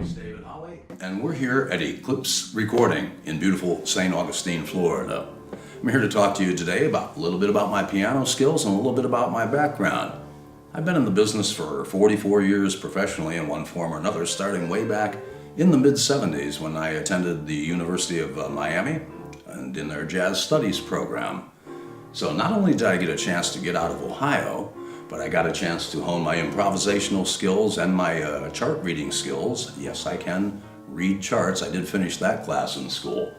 name's David Holley, and we're here at Eclipse Recording in beautiful St. Augustine, Florida. I'm here to talk to you today about a little bit about my piano skills and a little bit about my background. I've been in the business for 44 years professionally in one form or another, starting way back in the mid-70s when I attended the University of Miami and in their jazz studies program. So not only did I get a chance to get out of Ohio, but I got a chance to hone my improvisational skills and my chart reading skills. Yes, I can read charts. I did finish that class in school.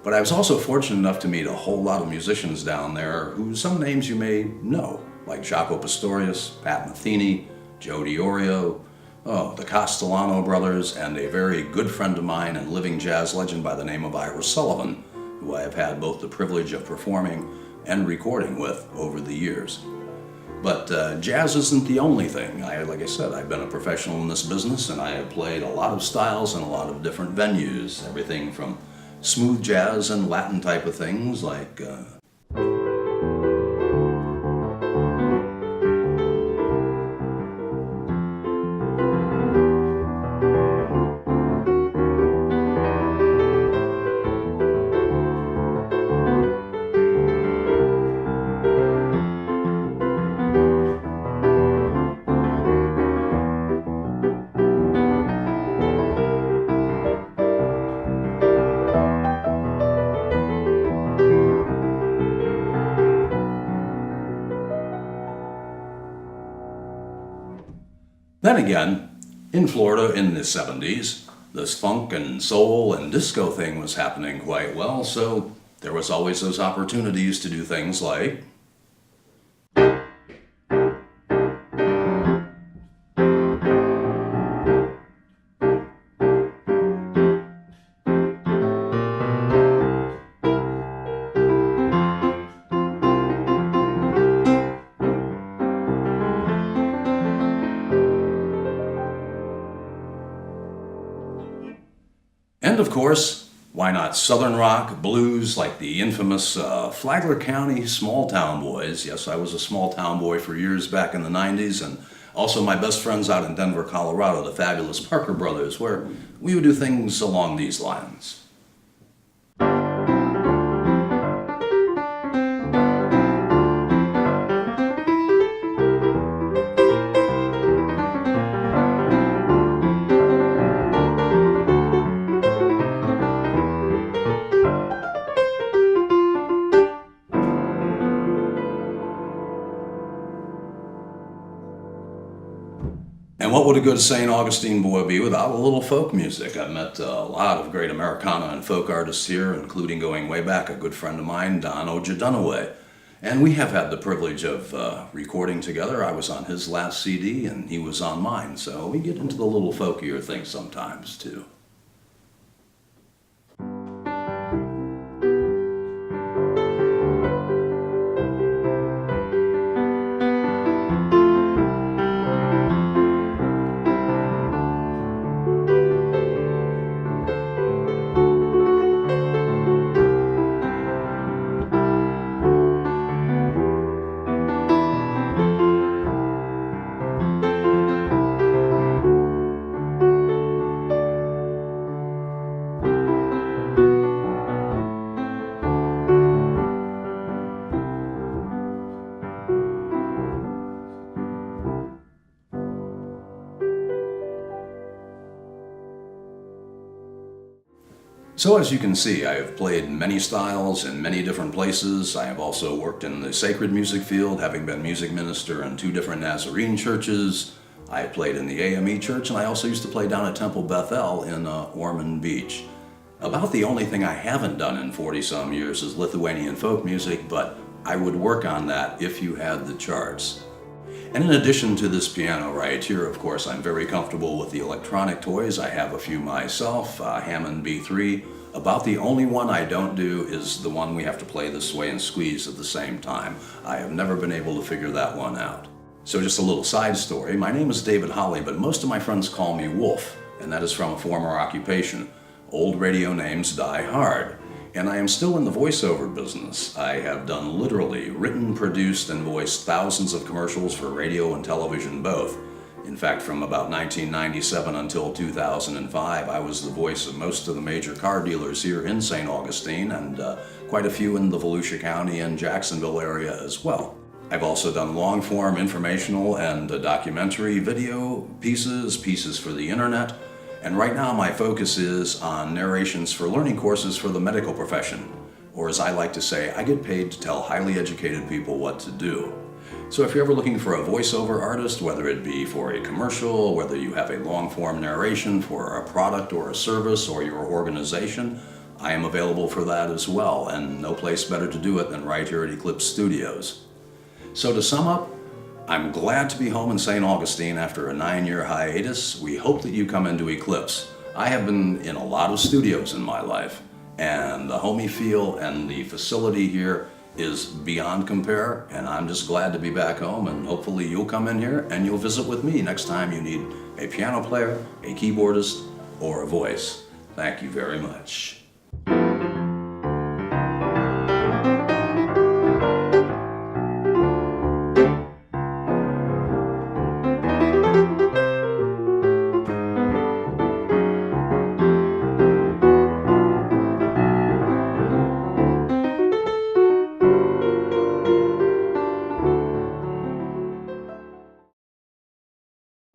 But I was also fortunate enough to meet a whole lot of musicians down there who some names you may know, like Jaco Pastorius, Pat Metheny, Joe DiOrio, the Castellano brothers, and a very good friend of mine and living jazz legend by the name of Ira Sullivan, who I have had both the privilege of performing and recording with over the years. But jazz isn't the only thing. Like I said, I've been a professional in this business, and I have played a lot of styles and a lot of different venues, everything from smooth jazz and Latin type of things like Then again, in Florida in the 70s, this funk and soul and disco thing was happening quite well, so there was always those opportunities to do things like and of course, why not Southern rock, blues, like the infamous Flagler County Small Town Boys. Yes, I was a small town boy for years back in the 90s, and also my best friends out in Denver, Colorado, the fabulous Parker Brothers, where we would do things along these lines. And what would a good St. Augustine boy be without a little folk music? I've met a lot of great Americana and folk artists here, including going way back, a good friend of mine, Don Oja Dunaway. And we have had the privilege of recording together. I was on his last CD and he was on mine, so we get into the little folkier things sometimes too. So as you can see, I have played many styles in many different places. I have also worked in the sacred music field, having been music minister in 2 different Nazarene churches. I played in the AME church, and I also used to play down at Temple Bethel in Ormond Beach. About the only thing I haven't done in 40-some years is Lithuanian folk music, but I would work on that if you had the charts. And in addition to this piano right here, of course, I'm very comfortable with the electronic toys. I have a few myself, Hammond B3. About the only one I don't do is the one we have to play this way and squeeze at the same time. I have never been able to figure that one out. So just a little side story. My name is David Holley, but most of my friends call me Wolf, and that is from a former occupation. Old radio names die hard. And I am still in the voiceover business. I have literally written, produced, and voiced thousands of commercials for radio and television both. In fact, from about 1997 until 2005, I was the voice of most of the major car dealers here in St. Augustine, and quite a few in the Volusia County and Jacksonville area as well. I've also done long-form informational and documentary video pieces for the internet, and right now my focus is on narrations for learning courses for the medical profession, or as I like to say, I get paid to tell highly educated people what to do. So if you're ever looking for a voiceover artist, whether it be for a commercial, whether you have a long-form narration for a product or a service or your organization, I am available for that as well, and no place better to do it than right here at Eclipse Studios. So to sum up, I'm glad to be home in St. Augustine after a 9-year hiatus. We hope that you come into Eclipse. I have been in a lot of studios in my life, and the homey feel and the facility here is beyond compare, and I'm just glad to be back home, and hopefully you'll come in here and you'll visit with me next time you need a piano player, a keyboardist, or a voice. Thank you very much.